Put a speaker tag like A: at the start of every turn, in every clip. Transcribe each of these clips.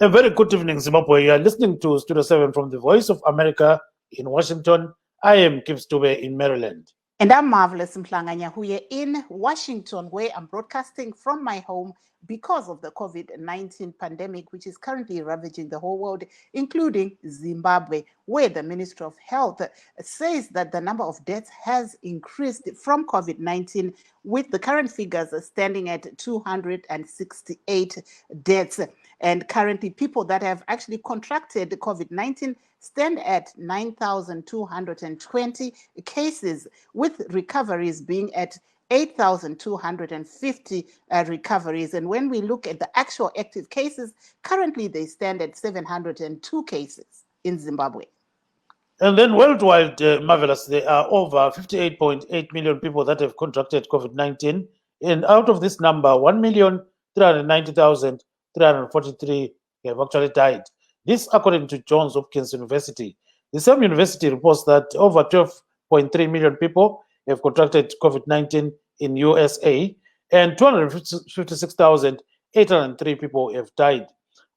A: A very good evening, Zimbabwe. You are listening to Studio 7 from the Voice of America in Washington. I am Kip Stube in Maryland.
B: And I'm Marvelous Mplanga-Nyahuye in Washington, where I'm broadcasting from my home because of the COVID-19 pandemic, which is currently ravaging the whole world, including Zimbabwe, where the Ministry of Health says that the number of deaths has increased from COVID-19, with the current figures standing at 268 deaths. And currently, people that have actually contracted COVID-19 stand at 9,220 cases, with recoveries being at 8,250 recoveries. And when we look at the actual active cases, currently they stand at 702 cases in Zimbabwe.
A: And then worldwide, Marvelous, there are over 58.8 million people that have contracted COVID-19. And out of this number, 1,390,343 have actually died. This according to Johns Hopkins University. The same university reports that over 12.3 million people have contracted COVID-19 in USA, and 256,803 people have died.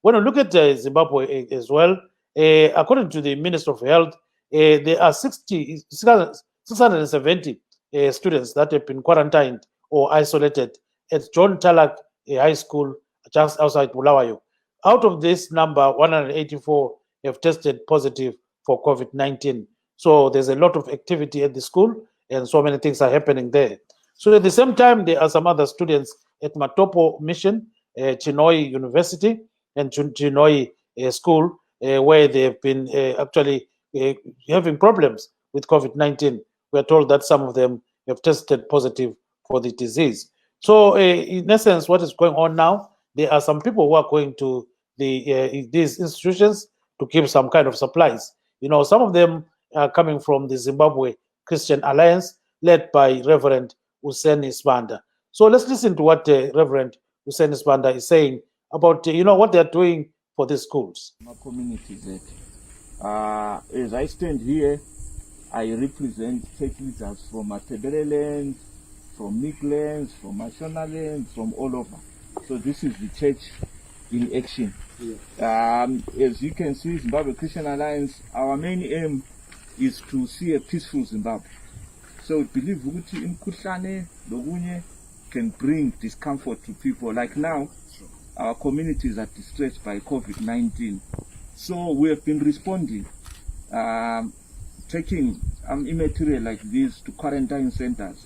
A: When we look at Zimbabwe as well, according to the Minister of Health, there are 670 students that have been quarantined or isolated at John Talak High School just outside Bulawayo. Out of this number, 184 have tested positive for COVID-19. So there's a lot of activity at the school, and so many things are happening there. So at the same time, there are some other students at Matopo Mission, Chinoi University, and Chinoi School, where they have been actually having problems with COVID-19. We are told that some of them have tested positive for the disease. So in essence, what is going on now, there are some people who are going to these institutions to keep some kind of supplies. You know, some of them are coming from the Zimbabwe Christian Alliance, led by Reverend Hussein Isbanda. So let's listen to what Reverend Hussein Isbanda is saying about, what they're doing for these schools.
C: My community that, as I stand here, I represent church leaders from Matebele land, from Midlands, from Mashonaland, from all over. So this is the church in action. Yeah. As you can see, Zimbabwe Christian Alliance, our main aim is to see a peaceful Zimbabwe. So we believe kumkhuhlane lokunye can bring discomfort to people. Like now, our communities are distressed by COVID-19. So we have been responding, taking material like this to quarantine centers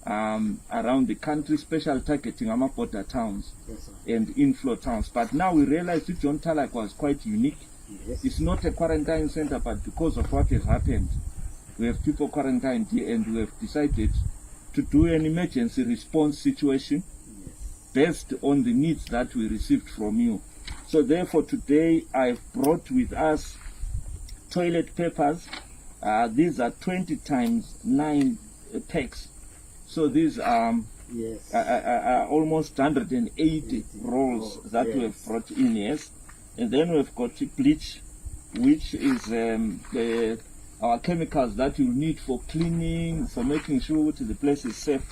C: around the country, special targeting our border towns and inflow towns. But now we realize that John Talak was quite unique. Yes. It's not a quarantine center, but because of what has happened, we have people quarantined here, and we have decided to do an emergency response situation based on the needs that we received from you. So therefore today I've brought with us toilet papers. These are 20 times 9 packs. So these are almost 180 rolls that we have brought in, yes. And then we've got bleach, which is our chemicals that you need for cleaning, for making sure that the place is safe.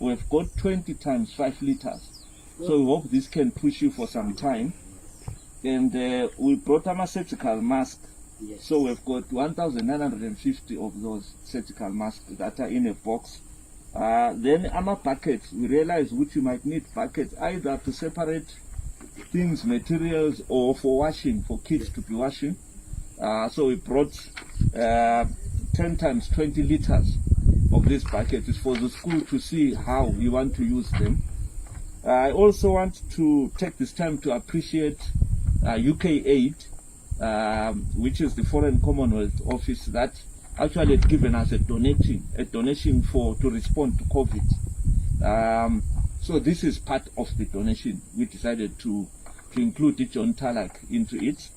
C: We've got 20 times 5 liters. So we hope this can push you for some time. And we brought a surgical mask. Yes. So we've got 1,950 of those surgical masks that are in a box. Then our buckets, we realize which you might need buckets either to separate things, materials, or for washing, for kids to be washing. So we brought 10 times 20 liters of these buckets for the school to see how we want to use them. I also want to take this time to appreciate UK Aid, which is the Foreign Commonwealth Office that actually had given us a donation to respond to COVID. So this is part of the donation. We decided to include John Talak into it.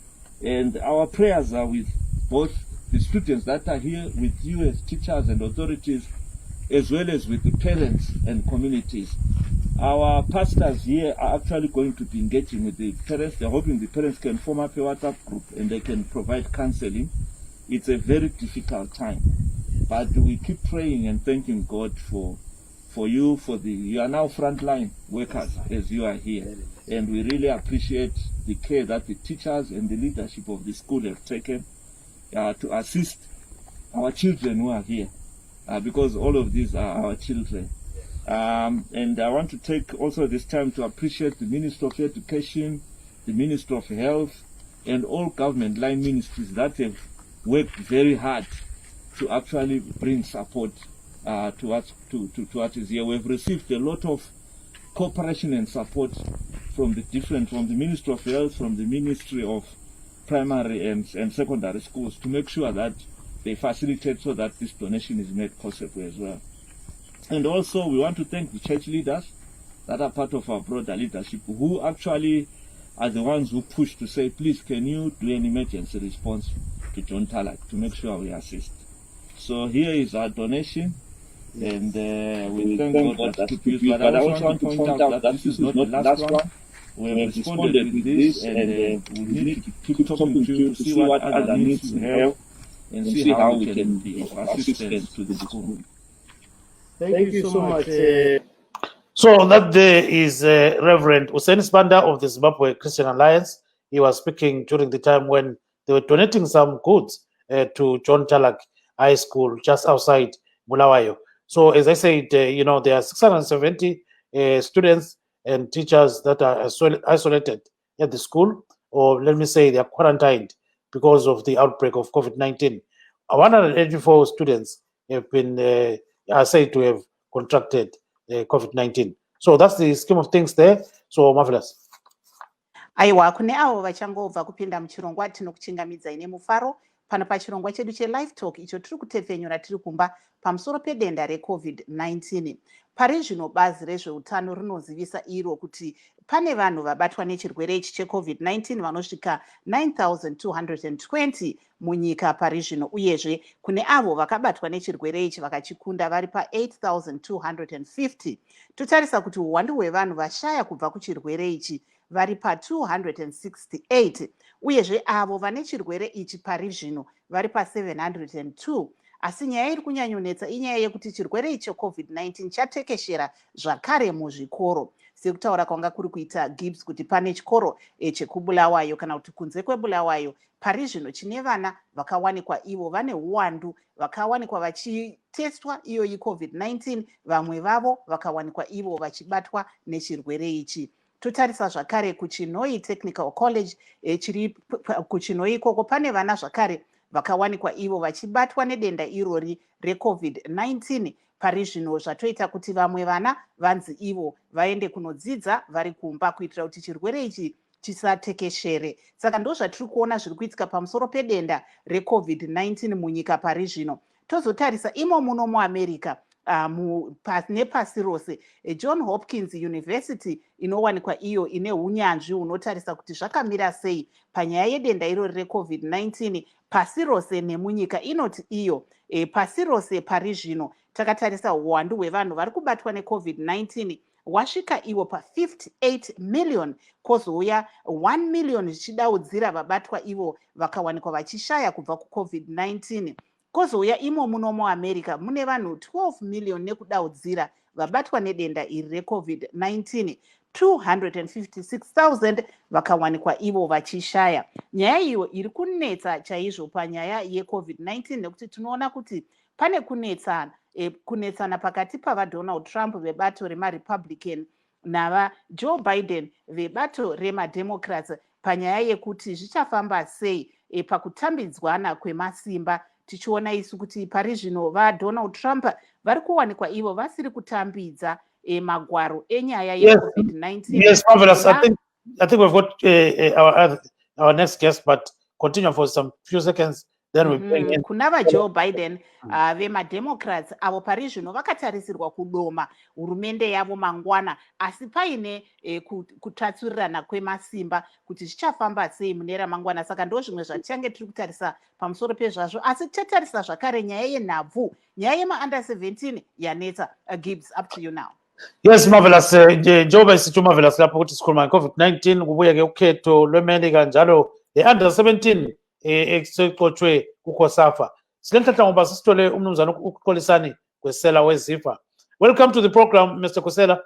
C: And our prayers are with both the students that are here, with you as teachers and authorities, as well as with the parents and communities. Our pastors here are actually going to be engaging with the parents. They're hoping the parents can form up a WhatsApp group and they can provide counseling. It's a very difficult time, but we keep praying and thanking God for for you, you are now frontline workers as you are here. And we really appreciate the care that the teachers and the leadership of the school have taken to assist our children who are here, because all of these are our children. And I want to take also this time to appreciate the Minister of Education, the Minister of Health, and all government line ministries that have worked very hard to actually bring support to what is here. We've received a lot of cooperation and support from the Ministry of Health, from the Ministry of Primary and Secondary Schools, to make sure that they facilitate so that this donation is made possible as well. And also we want to thank the church leaders that are part of our broader leadership, who actually are the ones who push to say, please, can you do an emergency response to John Talak to make sure we assist. So here is our donation, and we thank God that keep used. But I also want to point out that this is not the last one. We have responded with this, and we need to keep talking to you to see what other needs we have, and see how we can be of assistance to the school.
A: Thank you so much. So that there is Reverend Hussein Spanda of the Zimbabwe Christian Alliance. He was speaking during the time when they were donating some goods to John Talak High School just outside Bulawayo. So as I said, there are 670 students and teachers that are isolated at the school, or let me say they are quarantined because of the outbreak of COVID-19. 184 students have been are said to have contracted COVID-19. So that's the scheme of things there. So marvelous.
B: Aiwa, kune avo vachangobva kupinda muchirongwa tinokuchingamidzai nemufaro pano pachirongwa chedu cheLiveTalk icho tiri kutepfenyura tiri kumba pamusoro pedenda reCOVID-19. Pari zvino bazi rezveutano rinozivisa iro kuti pane vanhu vabatwa nechirwere ichi cheCOVID-19 vanosvika 9,220 munyika pari zvino, uyezve kune avo vakabatwa nechirwere ichi vakachikunda vari pa8,250. Totarisa kuti uwandu hwevanhu vashaya kubva kuchirwere ichi vari pa268, uyezve avo vane chirwere ichi pari zvino vari pa702. Asi nyaya iri kunyanyonetsa inyaya yekuti chirwere ichi cheCOVID-19 chatekeshera zvakare muzvikoro, sekutaura kwanga kuri kuita Gibbs kuti pane chikoro chekubulawayo kana kuti kunze kwebulawayo pari zvino chine vana vakawanikwa ivo vane uwandu vakawanikwa vachitestwa iyoyi COVID-19, vamwe vavo vakawanikwa ivo vachibatwa nechirwere ichi. Totarisa zvakare kuChinoi Technical College chiri kuChinoi ikoko pane vana zvakare vakawanikwa ivo vachibatwa nedenda irori reCOVID-19 pari zvino, zvatoita kuti vamwe vana vanzi ivo vaende kunodzidza vari kumba kuitira kuti chirwere ichi chisatekeshere. Saka ndo zvatiri kuona zviri kuitika pamusoro pedenda reCOVID-19 munyika pari zvino. Tozotarisa imo muno muAmerica nepasi rose, John Hopkins University inowanikwa iyo ine unyanzvi unotarisa kuti zvakamira sei panyaya yedenda irori reCOVID-19 pasi rose nemunyika, inoti iyo pasi rose pari zvino takatarisa uwandu hwevanhu vari kubatwa neCOVID-19 wasvika iwo pa58 million, kwozouya 1 million zvichidaudzira vabatwa ivo vakawanikwa vachishaya kubva kuCOVID-19. Kwozouya imo muno muAmerica mune vanhu 12 million nekudaudzira vabatwa nedenda iri reCOVID-19, 256,000 vakawanikwa ivo vachishaya. Nyaya iyo iri kunetsa chaizvo panyaya yeCOVID-19 nekuti tinoona kuti pane kunetsana pakati pavaDonald Trump vebato remaRepublican navaJoe Biden vebato remaDemocrats panyaya yekuti zvichafamba sei pakutambidzwana kwemasimba, tichiona isu kuti pari zvino vaDonald Trump vari kuwanikwa ivo vasiri kutambidza magwaro enyaya yeCOVID-19.
A: Yes, marvelous. I think we've got our next guest, but continue for some few seconds. Then we bring in
B: kuna vaJoe Biden vemademocrats avo pari zvino vakatarisirwa kudoma hurumende yavo mangwana, asi paine kutatsurirana kwemasimba kuti zvichafamba sei mune ramangwana. Saka ndo zvimwe zvatichange tiri kutarisa pamusoro pezvazvo, asi tichatarisa zvakare nyaya yenhabvu, nyaya yemaUnder 17 yanetsa. Gibbs, up to you now.
A: Yes, marvelous. Njengoba isithi marvelous lapho ukuthi sikhuluma nge-COVID-19 kubuye ke ukhetho lweMelika njalo le-Under 17 exoxotshwe kuCOSAFA. Silenhlanhla ngoba sisithole umnumzana uXolisani kwesela weZifa. Welcome to the program, Mr. Kosela.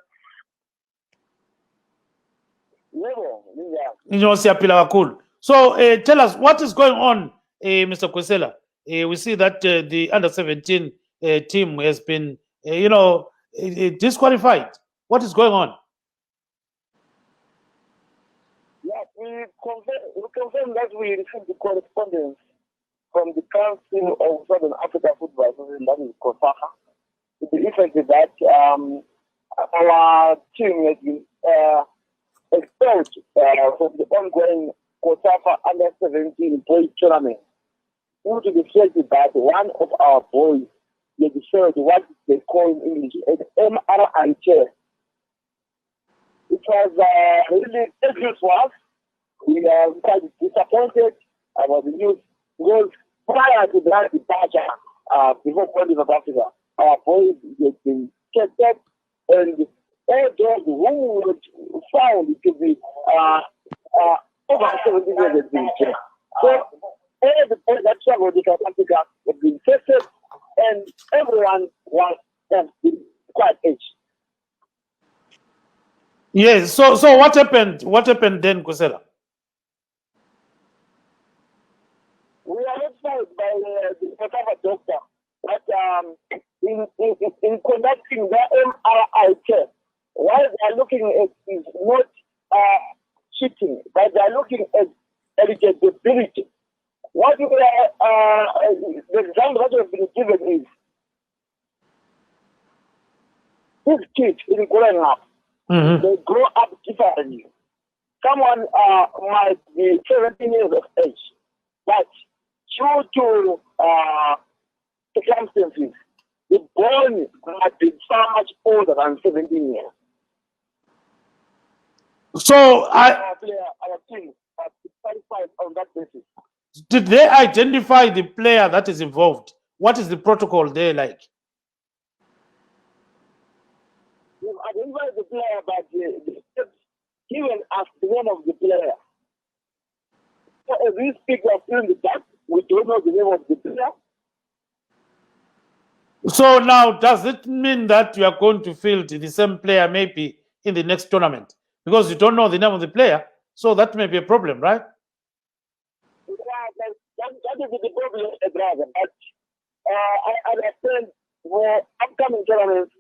A: So tell us what is going on, Mr. Kosela. We see that the under-17 team has been, disqualified. What is going on?
D: Yes, we confirm that we received the correspondence from the Council of Southern Africa Football, that is COSAFA, to the effect that our team has been expelled from the ongoing COSAFA under-17 boys tournament due to the fact that one of our boys had served what they call in English an MRI chair. It was really dangerous for us. We are quite disappointed about the news because prior to that departure, before going to South Africa, our boys had been tested, and all those who were found to be over 70 years had been checked. So all the boys that traveled to South Africa have been tested, and everyone has been quite aged.
A: Yes. So what happened? What happened then, Kosela?
D: We are notified by the COSAFA doctor that in conducting the MRI test, what they are looking at is not cheating, but they are looking at eligibility. What the example that has been given is these kids in growing up, they grow up differently. Someone might be 17 years of age, but due to circumstances, the boy might be far much older than 17 years.
A: So
D: our team are satisfied on that basis.
A: Did they identify the player that is involved? What is the protocol there like?
D: We've identified the player, but the given us the name of the player. So as we speak, we are still in the dark. We don't know the name of the player.
A: So now, does it mean that you are going to field the same player maybe in the next tournament? Because you don't know the name of the player, so that may be a problem, right?
D: That is the problem, brother. But I understand for upcoming tournaments,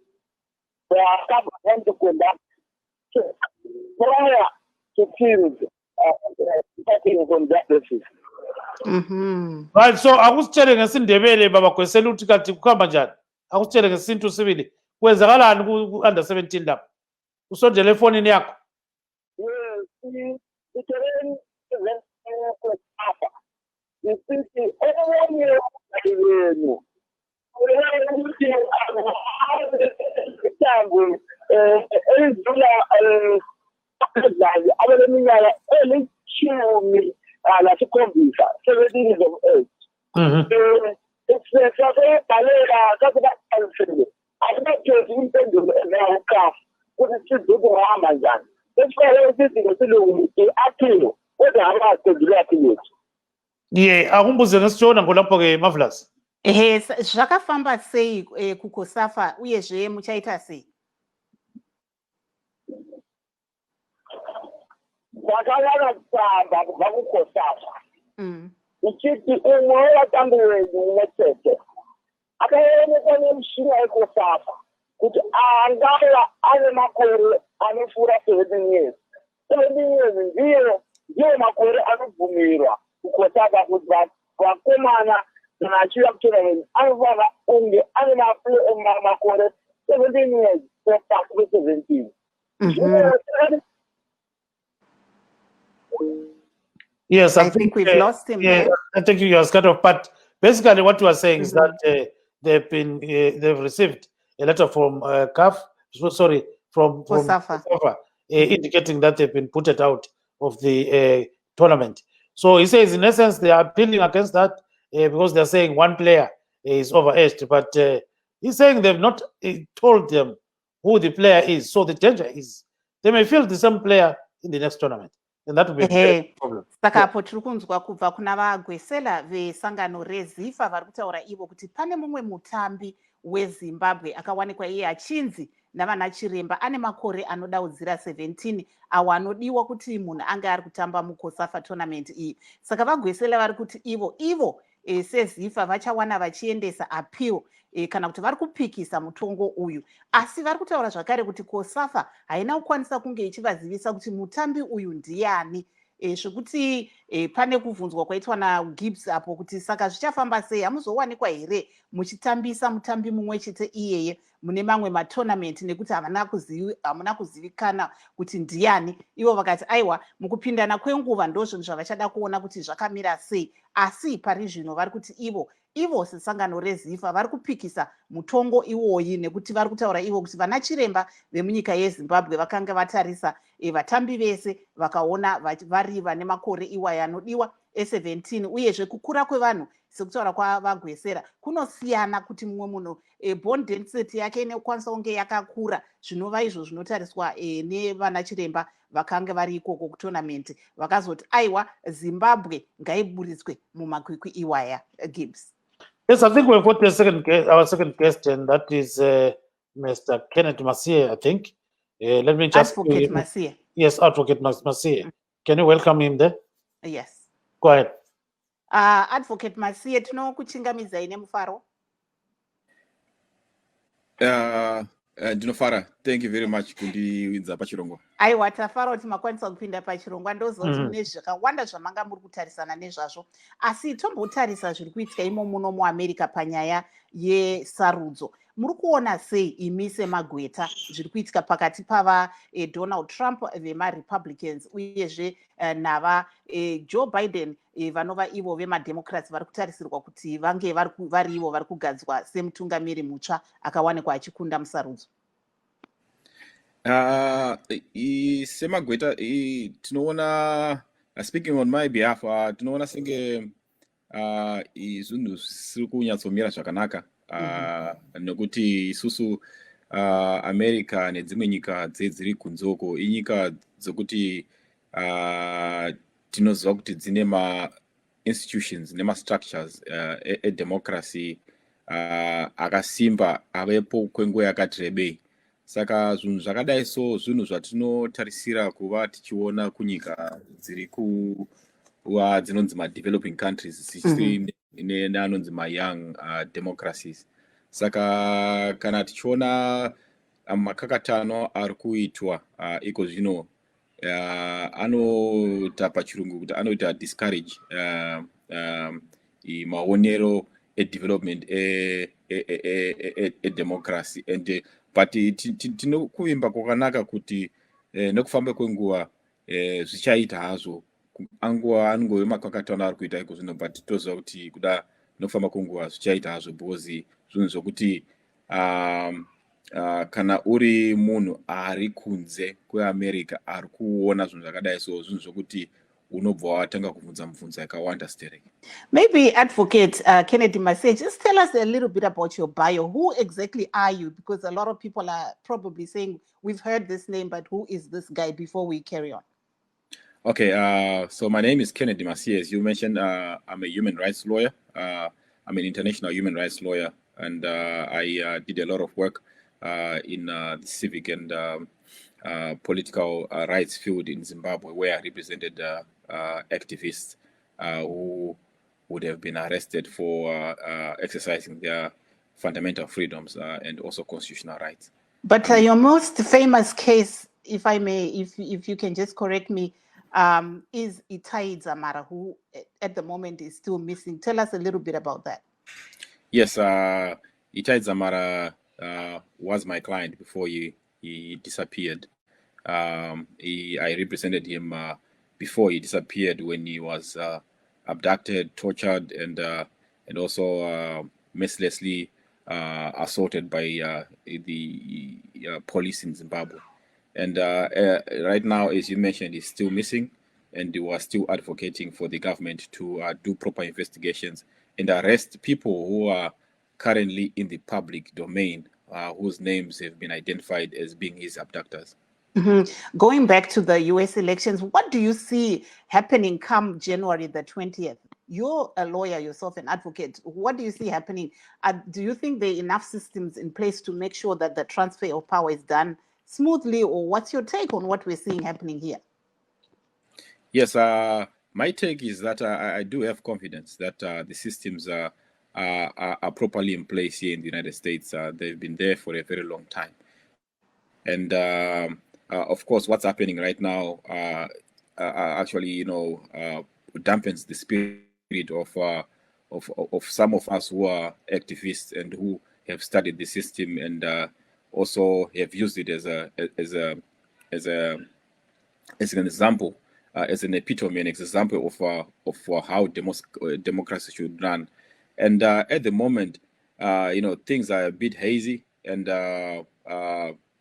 D: they are going to conduct prior to field on that basis.
A: Right, so akutshelenge isindebele baba Kwesela uthi kanti kuhamba njani? Akutshelenge isintu sibili. Kwenzakalani ku-under 17 lapha? Usondele efonini yakho.
D: Yes, the terrain is COSAFA. You see, everyone here lasikhombisa 17 years of age. Akunakhethi impendulo engawukafu ukuthi sizokuhamba njani. Sesifanele sizinto silungu i-appeal kodwa abasendile appeal yethu.
A: Yeah, akumbuze ngesitshona ngolapho-ke Marvelous.
B: Zvakafamba sei kuCOSAFA uyezve muchaita sei?
D: Zvakanyanya kusamba kubva kuCOSAFA. Ichiti umwe wevatambi venyu netete akaonekwa nemushina weCOSAFA kuti angava ane makore anopfuura 17 years. 17 years ndiyo makore anobvumirwa kuCOSAFA kuti vakomana kana achiuya kutournament anofanira kunge ane makore 17 years pasi pe-17.
A: Yes,
B: I think we've lost him.
A: Yeah, I think you are kind of. But basically, what you are saying is that they've received a letter from CAF. From
B: COSAFA,
A: indicating that they've been put out of the tournament. So he says, in essence, they are appealing against that because they're saying one player is overaged. But he's saying they've not told them who the player is. So the danger is they may field the same player in the next tournament. And that would be a problem.
B: Saka apo tiri kunzwa kubva kuna vaGwesela vesangano reZifa vari kutaura ivo kuti pane mumwe mutambi weZimbabwe akawanikwa iye achinzi navana chiremba ane makore anodaudzira 17 awo anodiwa kuti munhu ange ari kutamba muCOSAFA tournament iyi. Saka vagwesela vari kuti ivo seZIFA vachawana vachiendesa appeal kana kuti vari kupikisa mutongo uyu, asi vari kutaura zvakare kuti COSAFA haina kukwanisa kunge ichivazivisa kuti mutambi uyu ndiani, zvekuti pane kuvhunzwa kwaitwa naGibbs apo kuti saka zvichafamba sei, hamuzowanikwa here muchitambisa mutambi mumwe chete iyeye mune mamwe matournament nekuti hamuna kuzivikana kuti ndiani. Ivo vakati aiwa, mukupindana kwenguva ndozvinhu zvavachada kuona kuti zvakamira sei, asi pari zvino vari kuti ivo sesangano reZIFA vari kupikisa mutongo iwoyi nekuti vari kutaura ivo kuti vana chiremba vemunyika yeZimbabwe vakanga vatarisa vatambi vese vakaona vari vane makore iwayo anodiwa 17 uyezve kukura kwevanhu sekutaura kwavagwesera kunosiyana kuti mumwe munhu bone density yake inokwanisa kunge yakakura zvinova izvo zvinotariswa nevana chiremba vakanga vari ikoko kutournament vakazoti aiwa Zimbabwe ngaiburitswe mumakwikwi iwaya. Gibbs.
A: Yes, I think we've got our second guest, and that is Mr. Kenneth Masie, I think. Let me just...
B: Advocate Masie.
A: Yes, Advocate Masie. Can you welcome him there?
B: Yes.
A: Go ahead.
B: Advocate Masie, tinokuchingamidza ine mufaro.
E: Dinofara, thank you very much kundiwidza pachirongwa.
B: Aiwa, tafara kuti makwanisa kupinda pachirongwa ndozoti mune zvakawanda zvamanga muri kutarisana nezvazvo, asi tombotarisa zviri kuitika imo muno muAmerica panyaya yesarudzo. Muri kuona sei imi semagweta zviri kuitika pakati pava Donald Trump vemaRepublicans uyezve nava Joe Biden vanova ivo vemademocrats vari kutarisirwa kuti vange vari ivo vari kugadzwa semutungamiri mutsva akawanikwa achikunda musarudzo?
E: Semagweta tinoona, speaking on my behalf, tinoona senge zvinhu zvisiri kunyatsomira zvakanaka nekuti isusu America nedzimwe nyika dziri kunzoko inyika dzokuti tinoziva kuti dzine ma-institutions nema-structures edemocracy akasimba avepo kwenguva yakati rebei. Saka zvinhu zvakadai so zvinhu zvatinotarisira kuva tichiona kunyika dziri kuva dzinonzi ma-developing countries zichisiri neanonzi ma-young democracies. Saka kana tichiona makakatano ari kuitwa iko zvino anoita pachirungu kuti anoita discourage maonero e-development e-democracy and but tinokuvimba kwakanaka kuti nekufamba kwenguva zvichaita hazvo anongove makakatano ari kuita iko zvino, but toziva kuti kuda nekufamba kwenguva zvichaita hazvo because zvinhu zvokuti kana uri munhu ari kunze kweAmerica ari kuona zvinhu zvakadai so zvinhu zvokuti unobva watanga kubvunza mibvunzo yakawanda stereki.
B: Maybe Advocate Kennedy Masie, just tell us a little bit about your bio. Who exactly are you? Because a lot of people are probably saying, we've heard this name, but who is this guy, before we carry on?
E: Okay, so my name is Kennedy Masie. As you mentioned, I'm a human rights lawyer. I'm an international human rights lawyer, and I did a lot of work in the civic and political rights field in Zimbabwe, where I represented activists who would have been arrested for exercising their fundamental freedoms and also constitutional rights.
B: But your most famous case, if I may, if you can just correct me, is Itai Dzamara, who at the moment is still missing. Tell us a little bit about that.
E: Yes, Itai Dzamara was my client before he disappeared. I represented him before he disappeared, when he was abducted, tortured, and also mercilessly assaulted by the police in Zimbabwe. And right now, as you mentioned, he's still missing, and we are still advocating for the government to do proper investigations and arrest people who are currently in the public domain, whose names have been identified as being his abductors.
B: Going back to the US elections, what do you see happening come January the 20th? You're a lawyer yourself, an advocate. What do you see happening? Do you think there are enough systems in place to make sure that the transfer of power is done smoothly, or what's your take on what we're seeing happening here?
E: Yes, my take is that I do have confidence that the systems are properly in place here in the United States. They've been there for a very long time. And of course, what's happening right now actually, dampens the spirit of some of us who are activists and who have studied the system and also have used it as an example, as an epitome, an example of how democracy should run. And at the moment, things are a bit hazy, and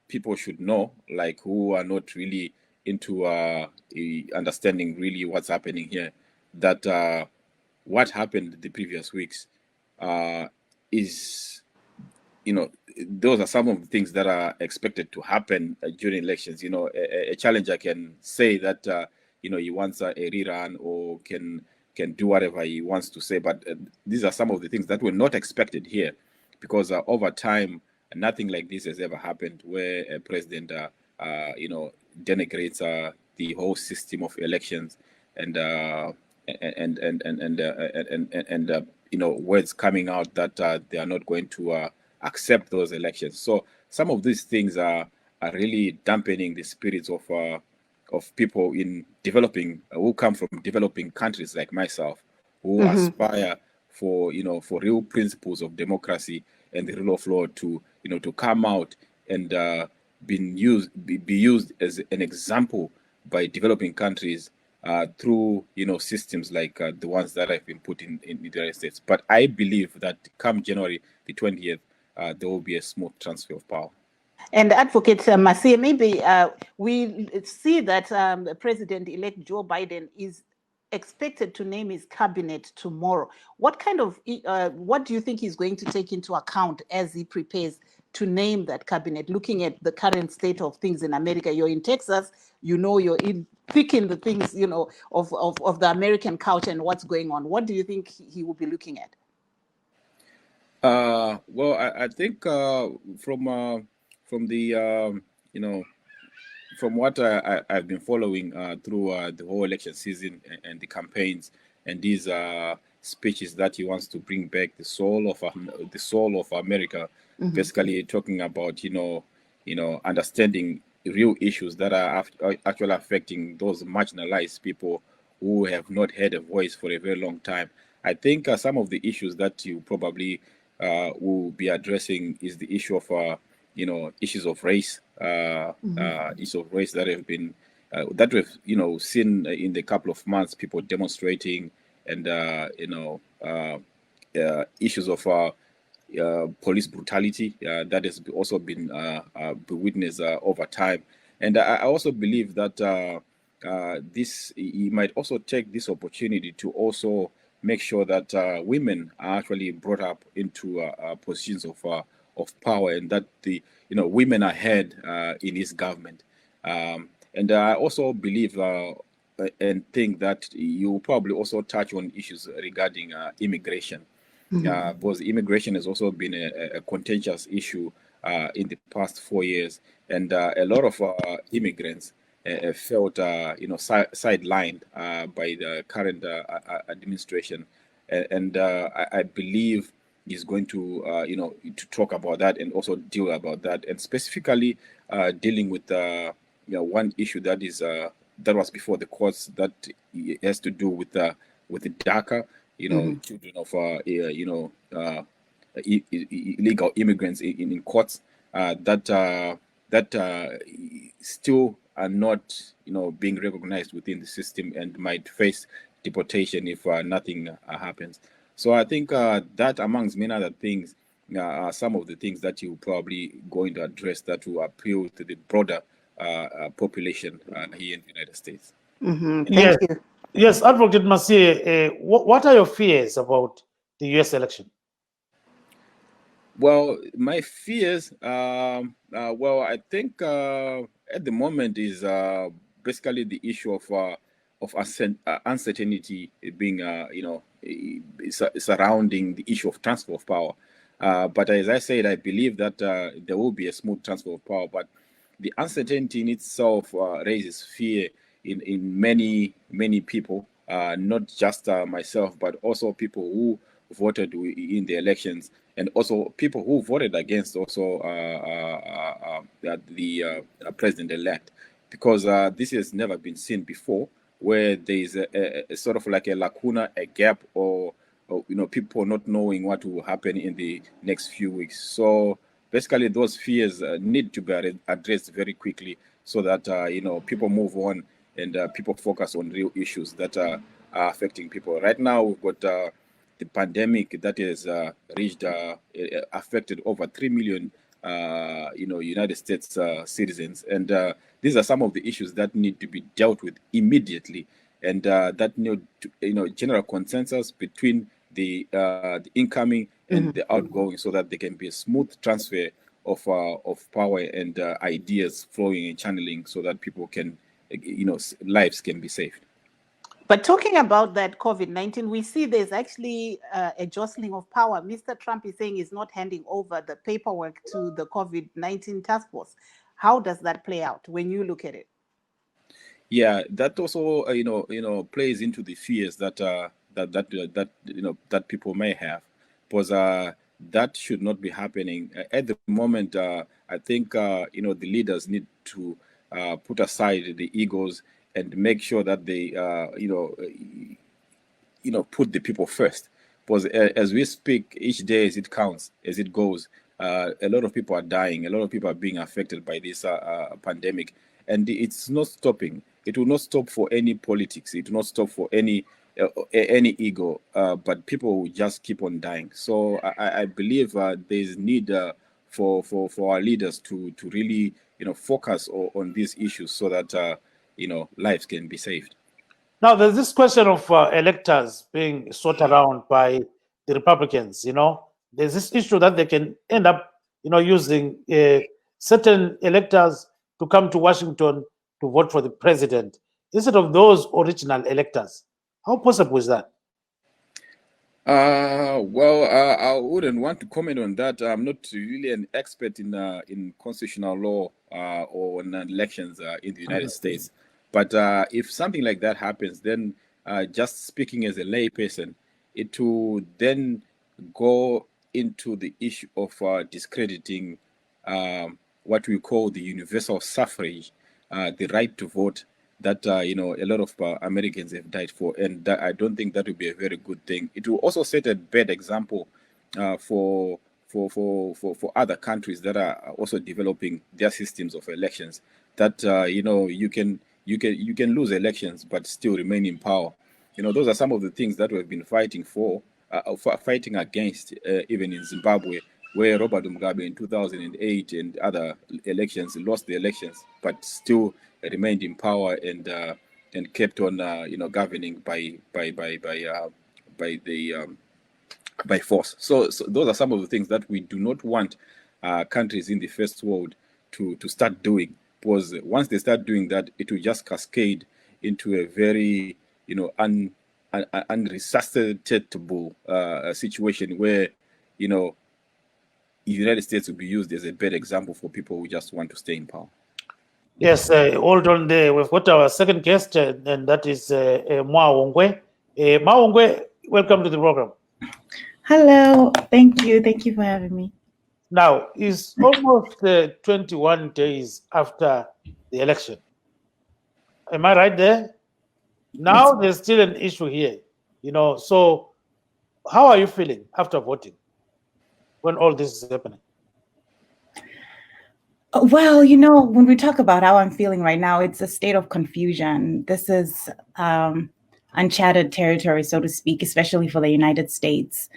E: people should know, like, who are not really into understanding really what's happening here, that what happened the previous weeks is, those are some of the things that are expected to happen during elections. A challenger can say that he wants a rerun, or can do whatever he wants to say, but these are some of the things that were not expected here, because over time nothing like this has ever happened, where a president denigrates the whole system of elections, and words coming out that they are not going to accept those elections. So some of these things are really dampening the spirits of people in developing, who come from developing countries like myself, who aspire for real principles of democracy and the rule of law to come out and be used as an example by developing countries through systems like the ones that have been put in the United States. But I believe that come January the 20th, there will be a smooth transfer of power.
B: And Advocate Masia, maybe we see that President-elect Joe Biden is expected to name his cabinet tomorrow. What kind of what do you think he's going to take into account as he prepares to name that cabinet, looking at the current state of things in America? You're in Texas, you're thick in the things, of the American culture and what's going on. What do you think he will be looking at?
E: Well, I think from the from what I've been following through the whole election season and the campaigns and these speeches that he wants to bring back the soul of America, basically talking about understanding real issues that are actually affecting those marginalized people who have not had a voice for a very long time. I think some of the issues that you probably will be addressing is the issue of issues of race, issues of race that have been that we've seen in the couple of months, people demonstrating, and issues of police brutality that has also been witnessed over time. And I also believe that he might also take this opportunity to also make sure that women are actually brought up into positions of power, and that the women are heard in his government. And I also believe and think that you probably also touch on issues regarding immigration, because immigration has also been a contentious issue in the past 4 years, and a lot of immigrants felt sidelined by the current administration, and I believe is going to to talk about that and also deal about that, and specifically dealing with one issue that is that was before the courts, that has to do with the DACA, children of illegal immigrants in courts that still are not being recognized within the system and might face deportation if nothing happens. So I think that, amongst many other things, are some of the things that you're probably going to address that will appeal to the broader population here in the United States.
B: Thank you.
A: Yes, Advocate Masie, what are your fears about the U.S. election?
E: Well, my fears, well, I think at the moment is basically the issue of uncertainty being, surrounding the issue of transfer of power. But as I said, I believe that there will be a smooth transfer of power. But the uncertainty in itself raises fear in many people, not just myself, but also people who voted in the elections, and also people who voted against also the president-elect, because this has never been seen before, where there is a sort of like a lacuna, a gap, or people not knowing what will happen in the next few weeks. So basically, those fears need to be addressed very quickly, so that people move on and people focus on real issues that are affecting people. Right now, we've got the pandemic that has affected over 3 million United States citizens, and these are some of the issues that need to be dealt with immediately, and that need general consensus between the incoming and the outgoing, so that there can be a smooth transfer of power and ideas flowing and channeling, so that people can, lives can be saved.
B: But talking about that COVID-19, we see there's actually a jostling of power. Mr. Trump is saying he's not handing over the paperwork to the COVID-19 task force. How does that play out when you look at it?
E: Yeah, that also plays into the fears that that people may have, because that should not be happening at the moment. I think the leaders need to put aside the egos and make sure that they put the people first, because as we speak, each day as it counts, as it goes, a lot of people are dying, a lot of people are being affected by this pandemic, and it's not stopping. It will not stop for any politics, it will not stop for any ego, but people will just keep on dying. So I believe there's need for our leaders to really focus on these issues, so that lives can be saved.
A: Now, there's this question of electors being sought around by the Republicans. There's this issue that they can end up, using certain electors to come to Washington to vote for the president instead of those original electors. How possible is that?
E: Well, I wouldn't want to comment on that. I'm not really an expert in constitutional law or on elections in the United States. But if something like that happens, then just speaking as a lay person, it will then go into the issue of discrediting what we call the universal suffrage, the right to vote that a lot of Americans have died for, and I don't think that would be a very good thing. It will also set a bad example for other countries that are also developing their systems of elections. That you can lose elections but still remain in power. Those are some of the things that we've been fighting fighting against, even in Zimbabwe, where Robert Mugabe in 2008 and other elections lost the elections, but still remained in power and kept on governing by force. So those are some of the things that we do not want countries in the first world to start doing, because once they start doing that, it will just cascade into a very unresuscitatable situation where the United States will be used as a bad example for people who just want to stay in power.
A: Yes, hold on there. We've got our second guest, and that is Mwawongwe. Mwawongwe, welcome to the program.
F: Hello, thank you for having me.
A: Now, it's almost 21 days after the election. Am I right there? Now there's still an issue here, so how are you feeling after voting when all this is happening?
F: Well, when we talk about how I'm feeling right now, it's a state of confusion. This is uncharted territory, so to speak, especially for the United States.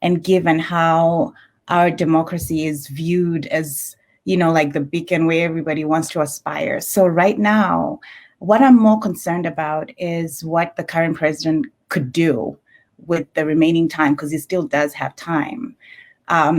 F: And given how our democracy is viewed as, like the beacon where everybody wants to aspire. So right now, what I'm more concerned about is what the current president could do with the remaining time, because he still does have time.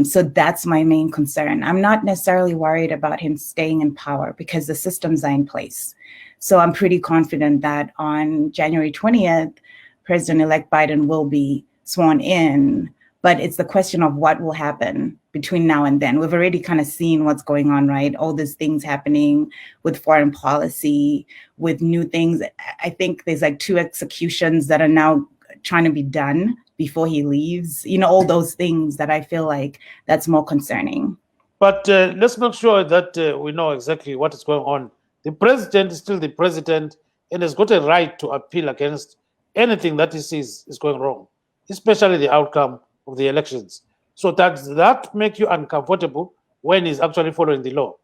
F: So that's my main concern. I'm not necessarily worried about him staying in power because the systems are in place. So I'm pretty confident that on January 20th, President-elect Biden will be sworn in, but it's the question of what will happen between now and then. We've already kind of seen what's going on, right? All these things happening with foreign policy, with new things. I think there's like 2 executions that are now trying to be done before he leaves. You know, all those things that I feel like that's more concerning.
A: But let's make sure that we know exactly what is going on. The president is still the president and has got a right to appeal against anything that he sees is going wrong, especially the outcome of the elections. So does that make you uncomfortable when he's actually following the law?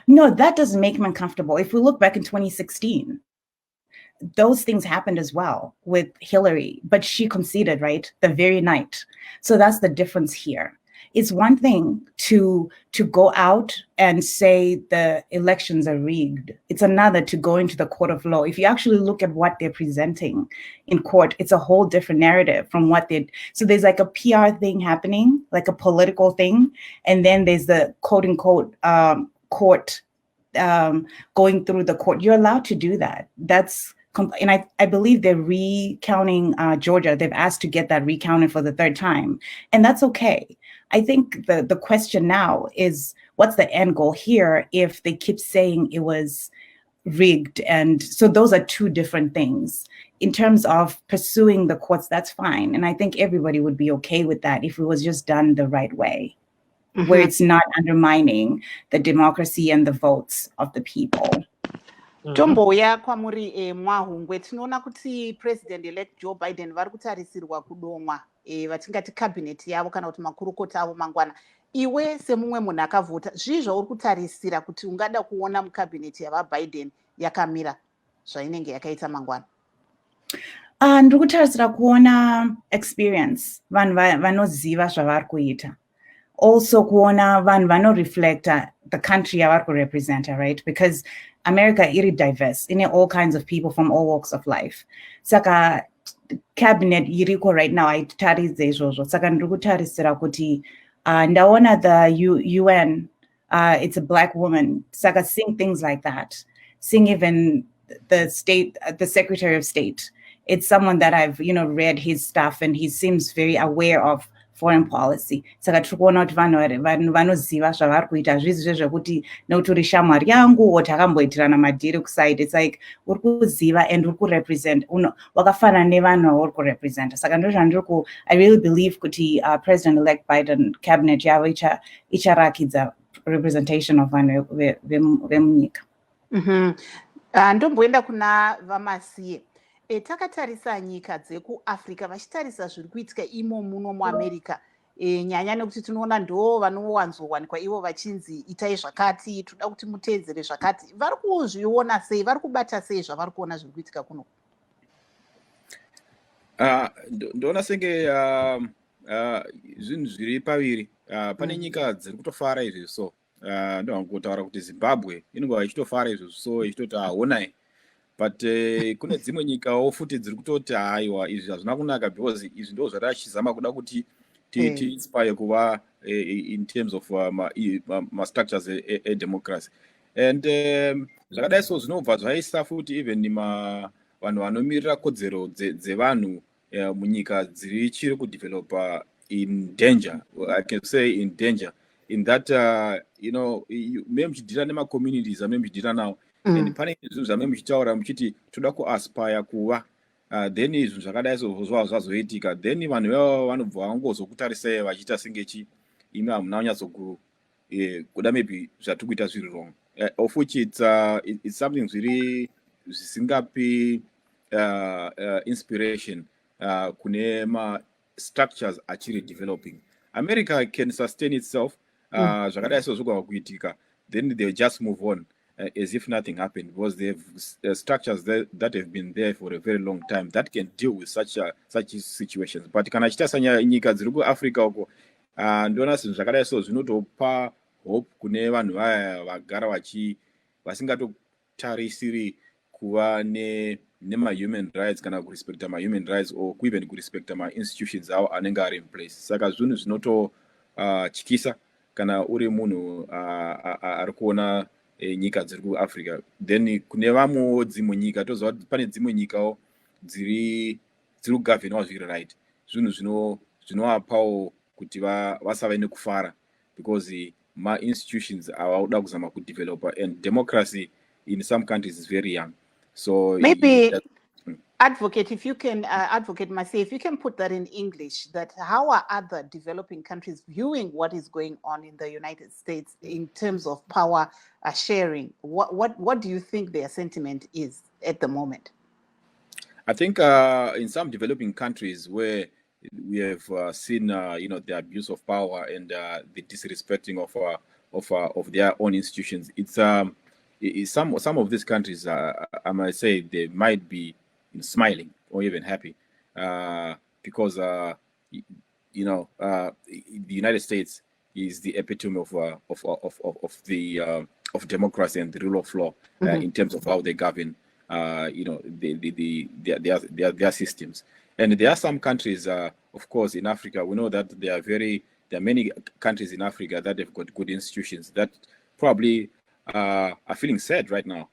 F: No, that doesn't make him uncomfortable. If we look back in 2016, those things happened as well with Hillary, but she conceded, right, the very night. So that's the difference here. It's one thing to go out and say the elections are rigged. It's another to go into the court of law. If you actually look at what they're presenting in court, it's a whole different narrative from what they. So there's like a PR thing happening, like a political thing, and then there's the quote unquote court going through the court. You're allowed to do that. And I believe they're recounting Georgia. They've asked to get that recounted for the 3rd time, and that's okay. I think the question now is, what's the end goal here if they keep saying it was rigged? And so those are 2 different things. In terms of pursuing the courts, that's fine. And I think everybody would be okay with that if it was just done the right way, where it's not undermining the democracy and the votes of the people.
B: Tomboya kwamuri mwahungwe tinoona kuti president-elect Joe Biden vari kutarisirwa kudomwa vatingati cabinet yavo kana kuti makurukota avo mangwana. Iwe semumwe munhu akavhota, zvii zvauri kutarisira kuti ungada kuona mucabinet yavaBiden yakamira zvainenge yakaita mangwana?
F: Ndiri kutarisira kuona experience, vanhu vanoziva zvavari kuita. Also kuona vanhu vanoreflecta the country yavari kurepresenta, right? Because America is diverse, in all kinds of people from all walks of life. Saka cabinet iriko right now aitaridze izvozvo. Saka ndiri kutarisira kuti ndaona the UN, it's a Black woman. Saka seeing things like that, seeing even the Secretary of State, it's someone that I've read his stuff, and he seems very aware of foreign policy. Saka tiri kuona kuti vanhu vanoziva zvavari kuita, zvizvo zvekuti nokuti uri shamwari yangu takamboitirana madhiri kuside. It's like uri kuziva and uri kurepresent, wakafanana nevanhu vauri kurepresenta. Saka ndozvandiri I really believe kuti President-elect Biden cabinet yavo icharakidza representation of vanhu vemunyika.
B: Ndomboenda kuna vamasiye. Takatarisa nyika dzekuAfrica vachitarisa zviri kuitika imo muno muAmerica, nyanya nekuti tinoona ndo vanowanzowanikwa ivo vachinzi itai zvakati, toda kuti muteedzere zvakati. Vari kuzviona sei? Vari kubata sei zvavari kuona zviri kuitika kuno?
E: Ndoona senge zvinhu zviri paviri. Pane nyika dziri kutofara izvi so. Ndowangotaura kuti Zimbabwe inongova ichitofara izvi so ichitoti honai. But kune dzimwe nyikawo futi dziri kutoti haiwa izvi hazvina kunaka, because izvi ndo zvati achizama kuda kuti ti-inspire kuva in terms of ma-structures e-democracy. And zvakadai so zvinobva zvaisa futi even vanhu vanomirira kodzero dzevanhu munyika chiri kudevelopa in danger. I can say in danger, in that meme muchidhira nema-communities amene muchidhira nawo. And pane zvinhu zvamene muchitaura muchiti toda kuaspire kuva, then izvinhu zvakadai zvazoitika, then vanhu ivavo vanobva vangozokutarisai vachiita senge imi hamuna kunyatso kuda maybe zvatiri kuita zviri wrong, of which it's something zvisingapi inspiration kune ma-structures achiri developing. America can sustain itself, zvakadai zvogova kuitika, then they just move on. As if nothing happened, because they have structures that have been there for a very long time that can deal with such situations. But kana chitasa nyika dziri kuAfrica uko, ndona zvinhu zvakadai so zvinotopa hope kune vanhu vaya vagara vasingatotarisiri kuva nema-human rights kana kurespecta ma-human rights or even kurespecta ma-institutions avo anenge ari in place. Saka zvinhu zvinototyisa kana uri munhu ari kuona nyika dziri kuAfrica. Then kune vamwewo dzimwe nyika toziva kuti pane dzimwe nyikawo dziri kugavhenwa zviri right. zvinhu zvinovapawo kuti vasave nekufara, because my institutions avakuda kuzama kudevelopa, and democracy in some countries is very young. So
B: maybe Advocate, if you can, Advocate Masay, if you can put that in English, that how are other developing countries viewing what is going on in the United States in terms of power sharing? What do you think their sentiment is at the moment?
E: I think in some developing countries where we have seen, the abuse of power and the disrespecting of their own institutions, it's some of these countries, I might say, they might be smiling or even happy, because the United States is the epitome of democracy and the rule of law, in terms of how they govern, their systems. And there are some countries, of course, in Africa. We know that there are many countries in Africa that have got good institutions that probably are feeling sad right now,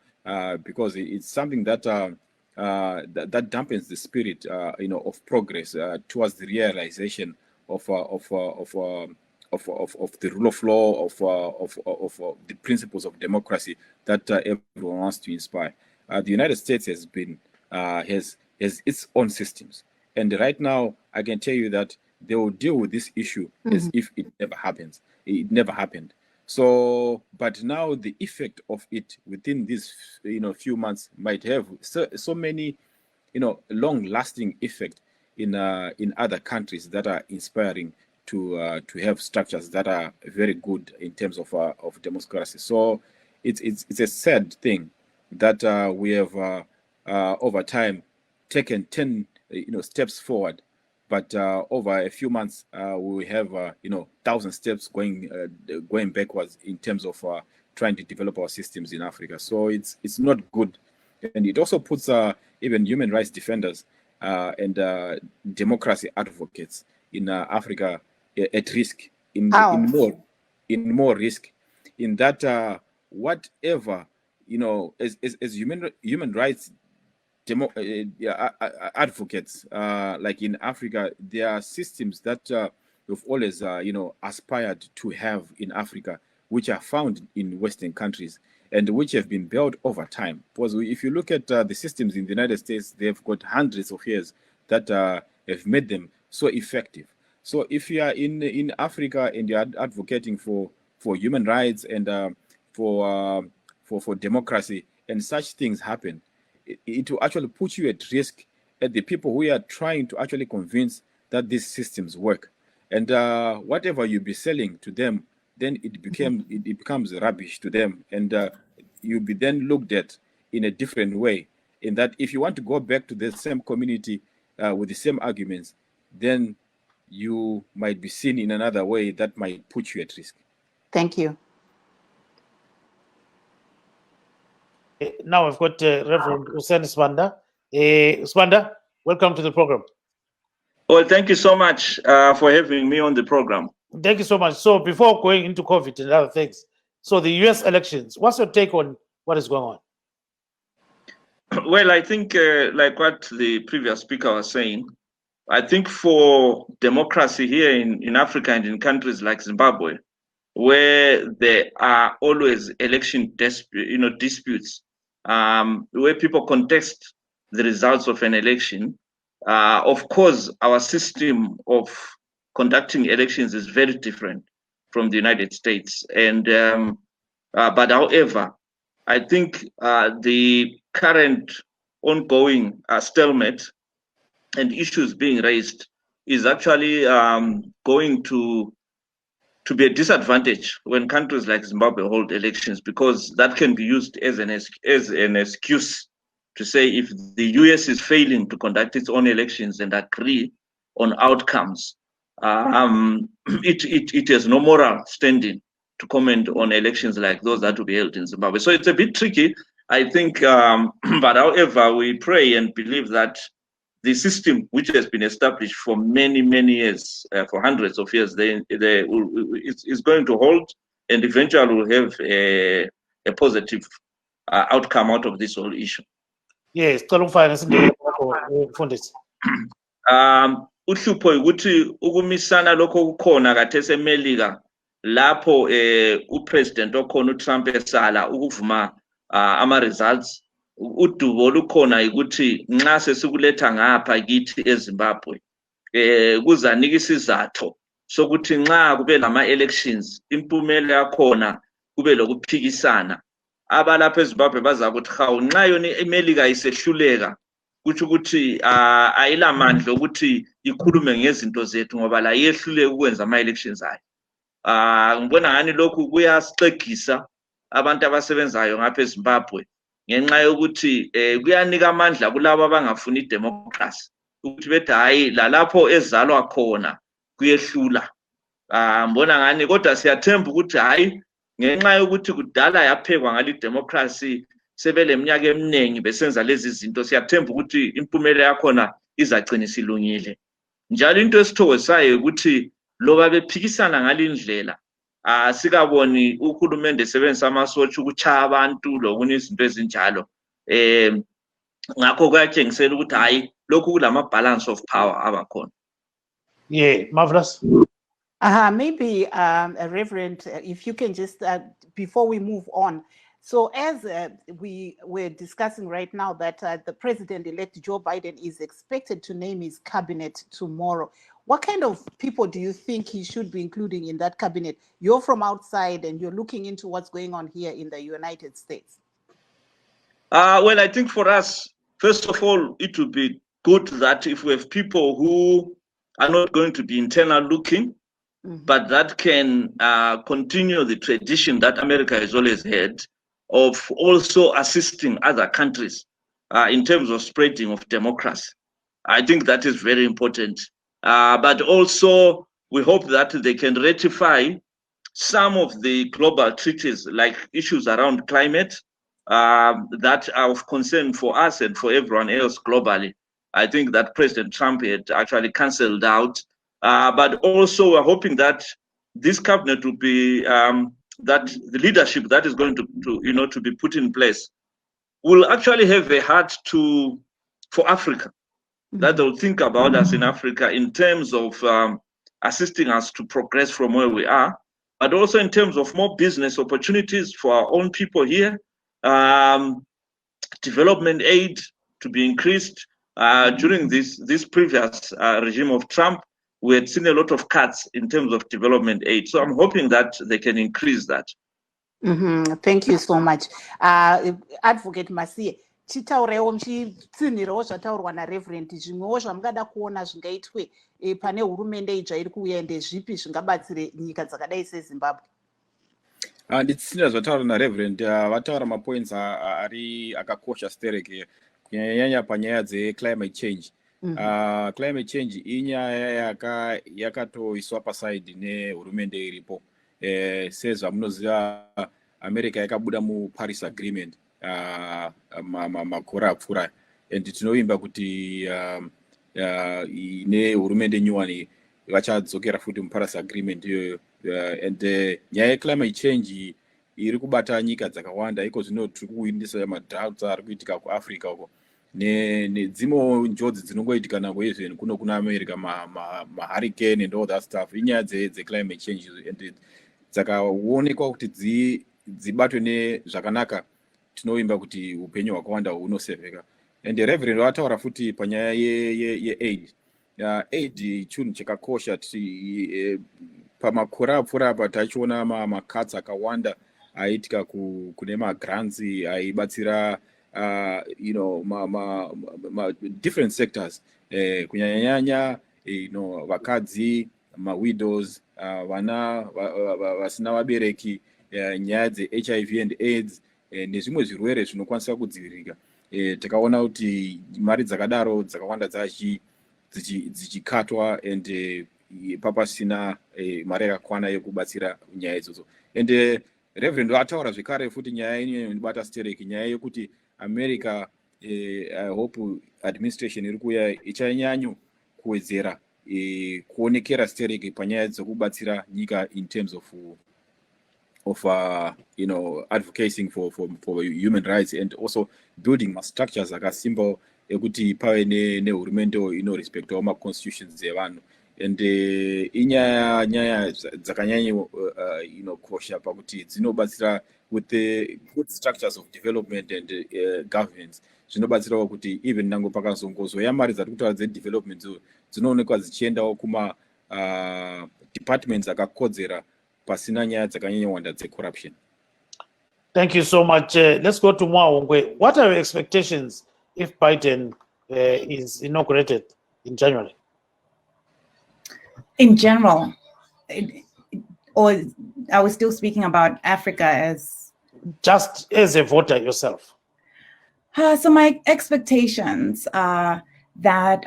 E: because it's something that that dampens the spirit, of progress towards the realization of the rule of law, of the principles of democracy that everyone wants to inspire. The United States has been has its own systems, and right now I can tell you that they will deal with this issue as if it never happens. It never happened. So, but now the effect of it within these few months might have so many long-lasting effect in other countries that are inspiring to have structures that are very good in terms of democracy. So it's a sad thing that we have over time taken 10 steps forward, but over a few months we have 1,000 steps going backwards in terms of trying to develop our systems in Africa. So it's not good, and it also puts even human rights defenders and democracy advocates in Africa at risk, in more risk, in that whatever as human rights advocates, like in Africa, there are systems that we've always aspired to have in Africa, which are found in Western countries and which have been built over time. Because if you look at the systems in the United States, they've got hundreds of years that have made them so effective. So if you are in Africa and you're advocating for human rights and for democracy, and such things happen, it will actually put you at risk at the people who are trying to actually convince that these systems work. And whatever you be selling to them, then it becomes rubbish to them, and you'll be then looked at in a different way. In that, if you want to go back to the same community with the same arguments, then you might be seen in another way that might put you at risk.
B: Thank you.
A: Now I've got Reverend Hussein Sibanda. Sibanda, welcome to the program.
C: Well, thank you so much for having me on the program.
A: Thank you so much. So before going into COVID and other things, so the US elections, what's your take on what is going on?
C: Well, I think like what the previous speaker was saying, I think for democracy here in Africa and in countries like Zimbabwe, where there are always election disputes, where people contest the results of an election, of course, our system of conducting elections is very different from the United States. And but however, I think the current ongoing stalemate and issues being raised is actually going to be a disadvantage when countries like Zimbabwe hold elections, because that can be used as an excuse to say if the US is failing to conduct its own elections and agree on outcomes, it has no moral standing to comment on elections like those that will be held in Zimbabwe. So it's a bit tricky, I think, but however, we pray and believe that the system, which has been established for many, many years, for hundreds of years, is going to hold, and eventually will have a positive outcome out of this whole issue.
A: Yes,
C: uhlupho ukuthi ukumisana lokho kukhona kathese eMelika lapho upresident okhona uTrump esala ukuvuma ama results. Udubo lukhona ukuthi nxa sesikuletha ngapha kithi eZimbabwe kuzanika isizathu sokuthi nxa kube lama elections impumela yakhona kube lokuphikisana abalapha eZimbabwe bazakuthi hawu nxa yona iMelika isehluleka kuthi ukuthi ayilamandla ukuthi ikhulume ngezinto zethu ngoba la yehluleke ukwenza ama elections ayo. Ngibona ngani lokhu kuyasixegisa abantu abasebenzayo ngapha eZimbabwe ngenxa yokuthi kuyanika amandla kulabo abangafuni idemocracy ukuthi bethi hayi lalapho ezalwa khona kuyehlula. Ngibona ngani kodwa siyathemba ukuthi hayi ngenxa yokuthi kudala yaphekwa ngale democracy sebele eminyaka eminingi besenza lezi zinto siyathemba ukuthi impumela yakhona izagcina isilungile. Njalo into esithokozisayo ukuthi loba bephikisana ngalindlela sikaboni uhulumende sebenzisa amasotsha ukuchaya abantu lokunye izinto ezinjalo. Ngakho kuyatshengisela ukuthi hayi lokhu kulama balance of power abakhona.
A: Yeah, marvelous.
B: Maybe Reverend, if you can just before we move on. So as we were discussing right now that the president-elect Joe Biden is expected to name his cabinet tomorrow. What kind of people do you think he should be including in that cabinet? You're from outside and you're looking into what's going on here in the United States.
C: Well, I think for us, first of all, it would be good that if we have people who are not going to be internal looking, but that can continue the tradition that America has always had of also assisting other countries in terms of spreading of democracy. I think that is very important. But also, we hope that they can ratify some of the global treaties, like issues around climate, that are of concern for us and for everyone else globally. I think that President Trump had actually cancelled out. But also, we're hoping that this cabinet will be that the leadership that is going to be put in place will actually have a heart for Africa, that they'll think about us in Africa in terms of assisting us to progress from where we are, but also in terms of more business opportunities for our own people here, development aid to be increased. During this previous regime of Trump, we had seen a lot of cuts in terms of development aid. So I'm hoping that they can increase that.
B: Thank you so much. Advocate Masiye, chitaurewo mchitsinhirewo zvataurwa naReverend zvimwewo zvamungada kuona zvingaitwe pane hurumende itsva iri kuuya ende zvipi zvingabatsire nyika dzakadai seZimbabwe?
E: Nditsinira zvataura naReverend vataura mapoints ari akakosha stereke kunyanya panyaya dzeclimate change. Climate change inyaya yakatoiswa paside nehurumende iripo. Sezvamunoziva America yakabuda muParis Agreement makore apfuura, and tinoimba kuti nehurumende nyuwani vachadzokera futi muParis Agreement iyoyo. And nyaya yeclimate change iri kubata nyika dzakawanda, iko zvino tiri kuwindisa madroughts ari kuitika kuAfrica uko nedzimwe njodzi dzinongoitika nako even kuna America, mahurricane and all that stuff, inyaya dzeclimate change and dzakaonekwa kuti dzibatwe nezvakanaka, tinoimba kuti upenyu hwakawanda hunoseveka. And Reverend vataura futi panyaya yeaid. Aid chinhu chakakosha. Pamakore apfuura apa tachiona makatsi akawanda aitika kune magrants aibatsira different sectors, kunyanyanya vakadzi, widows, vana vasina vabereki, nyaya dzeHIV and AIDS nezvimwe zvirwere zvinokwanisa kudzivirika. Takaona kuti mari dzakadaro dzakawanda dzichikatwa and papasina mari yakakwana yekubatsira nyaya idzodzo. And Reverend vataura zvekare futi nyaya inobata stereki, nyaya yekuti America, I hope administration iri kuuya ichanyanyo kuwedzera kuonekera stereki panyaya dzekubatsira nyika in terms of advocating for human rights and also building structures akasimba ekuti pave nehurumende inorespektawo maconstitutions evanhu and nyaya dzakanyanya inokosha pakuti dzinobatsira with the good structures of development and governance zvinobatsirawo kuti even nango pakazongozoya mari dzati kutaura dzedevelopment dzinoonekwa dzichiendawo kuma departments akakodzera pasina nyaya dzakanyanya wanda dzecorruption.
A: Thank you so much. Let's go to Mwahongwe. What are your expectations if Biden is inaugurated in January?
F: In general, or I was still speaking about Africa as...
A: Just as a voter yourself.
F: So my expectations are that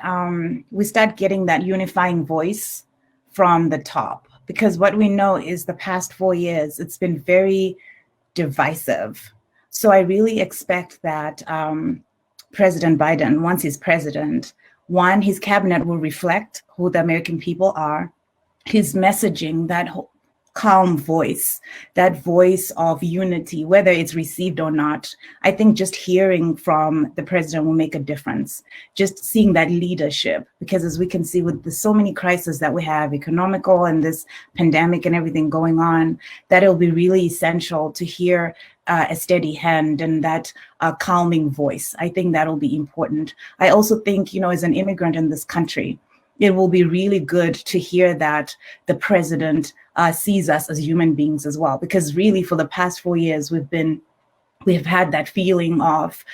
F: we start getting that unifying voice from the top, because what we know is the past 4 years, it's been very divisive. So I really expect that President Biden, once he's president, one, his cabinet will reflect who the American people are, his messaging, that calm voice, that voice of unity, whether it's received or not. I think just hearing from the president will make a difference. Just seeing that leadership, because as we can see with so many crises that we have, economical and this pandemic and everything going on, that it'll be really essential to hear a steady hand and that calming voice. I think that'll be important. I also think, as an immigrant in this country, it will be really good to hear that the president sees us as human beings as well, because really for the past 4 years, we've had that feeling of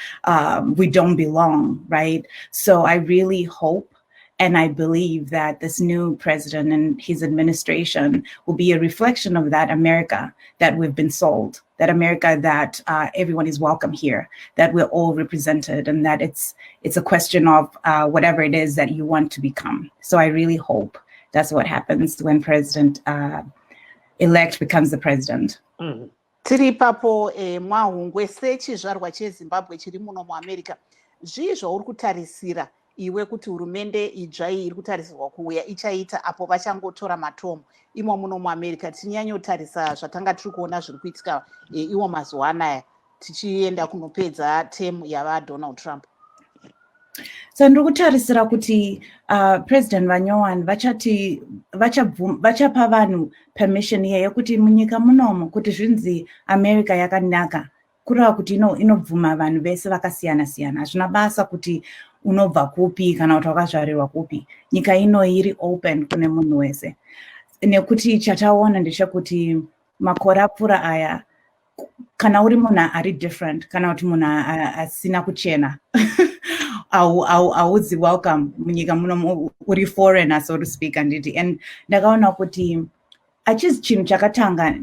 F: we don't belong, right? So I really hope and I believe that this new president and his administration will be a reflection of that America that we've been sold, that America that everyone is welcome here, that we're all represented, and that it's a question of whatever it is that you want to become. So I really hope that's what happens when president-elect becomes the president.
A: Mm-hmm.
B: Tiri papo Mwahongwe sechizvarwa cheZimbabwe chiri muno muAmerica, zvii zvauri kutarisira iwe kuti hurumende idzva iri kutarisirwa kuuya ichaita apo vachangotora matomu imo muno muAmerica? Tinyanyotarisa zvatanga tiri kuona zviri kuitika iwo mazuva anaya tichienda kunopedza temu yavaDonald Trump.
F: So ndiri kutarisira kuti president vanyowani vachapa vanhu permission yekuti munyika munomo kuti zvinzi America yakanaka, kureva kuti inobvuma vanhu vese vakasiyana siyana. Hazvina basa kuti unobva kupi kana kuti wakazvarirwa kupi. Nyika ino iri open kune munhu wese. Nekuti chataona ndechekuti makore apfuura aya, kana uri munhu ari different, kana kuti munhu asina kuchena, hauzi welcome munyika muno, uri foreigner so to speak. And ndakaona kuti achizi chinhu chakatanga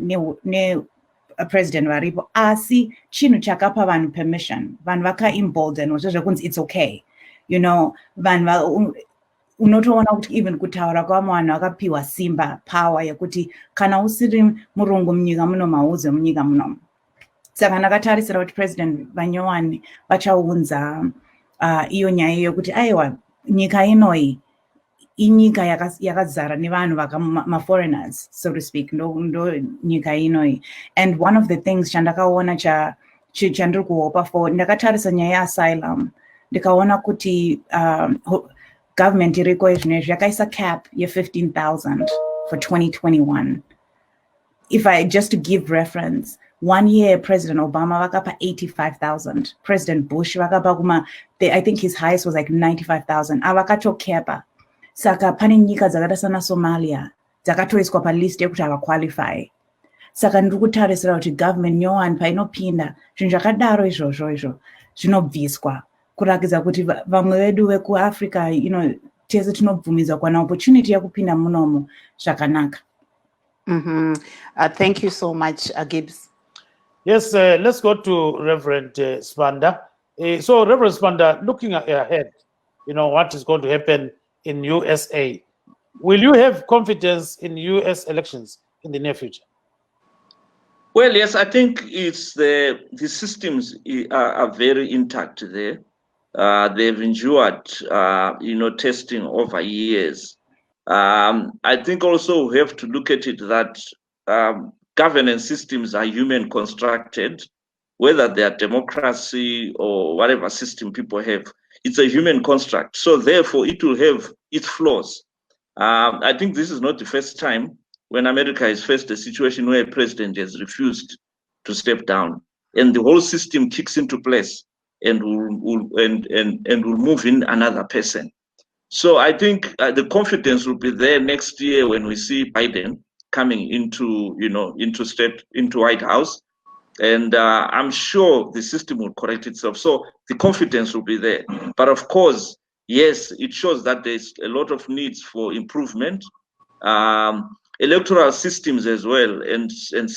F: president varipo, asi chinhu chakapa vanhu permission, vanhu vaka-embolden zvekunzi it's okay. Vanhu unotoona kuti even kutaura kwamwe vanhu vakapiwa simba, power yekuti kana usiri murungu munyika muno mauze munyika muno. Saka ndakatarisira kuti president vanyowani vachaunza iyo nyaya yokuti aiwa nyika inoi inyika yakazara nevanhu ma-foreigners so to speak, ndo nyika inoi. And one of the things chandakaona chandiri kuhopa for, ndakatarisa nyaya yeasylum, ndikaona kuti government iriko izvinezvi yakaisa cap ye$15,000 for 2021. If I just to give reference, 1 year President Obama vakapa 85,000, President Bush vakapa I think his highest was like 95,000. Avakachokepa. Saka pane nyika dzakaita sana Somalia dzakatoiswa palist yekuti havaqualify. Saka ndiri kutarisira kuti government nyowani painopinda zvinhu zvakadaro izvozvo zvinobviswa, kurakidza kuti vamwe vedu vekuAfrica tese tinobvumidzwa kuwana opportunity yekupinda munomo zvakanaka.
B: Thank you so much, Gibbs.
A: Yes, let's go to Reverend Spanda. So Reverend Spanda, looking ahead, what is going to happen in USA, will you have confidence in US elections in the near future?
C: Well, yes, I think it's the systems are very intact there. They've endured, testing over years. I think also we have to look at it that governance systems are human constructed, whether they are democracy or whatever system people have. it's a human construct. So therefore, it will have its flaws. I think this is not the first time when America has faced a situation where a president has refused to step down, and the whole system kicks into place and will move in another person. So I think the confidence will be there next year when we see Biden coming into White House, and I'm sure the system will correct itself. So the confidence will be there. But of course, yes, it shows that there's a lot of needs for improvement. Electoral systems as well and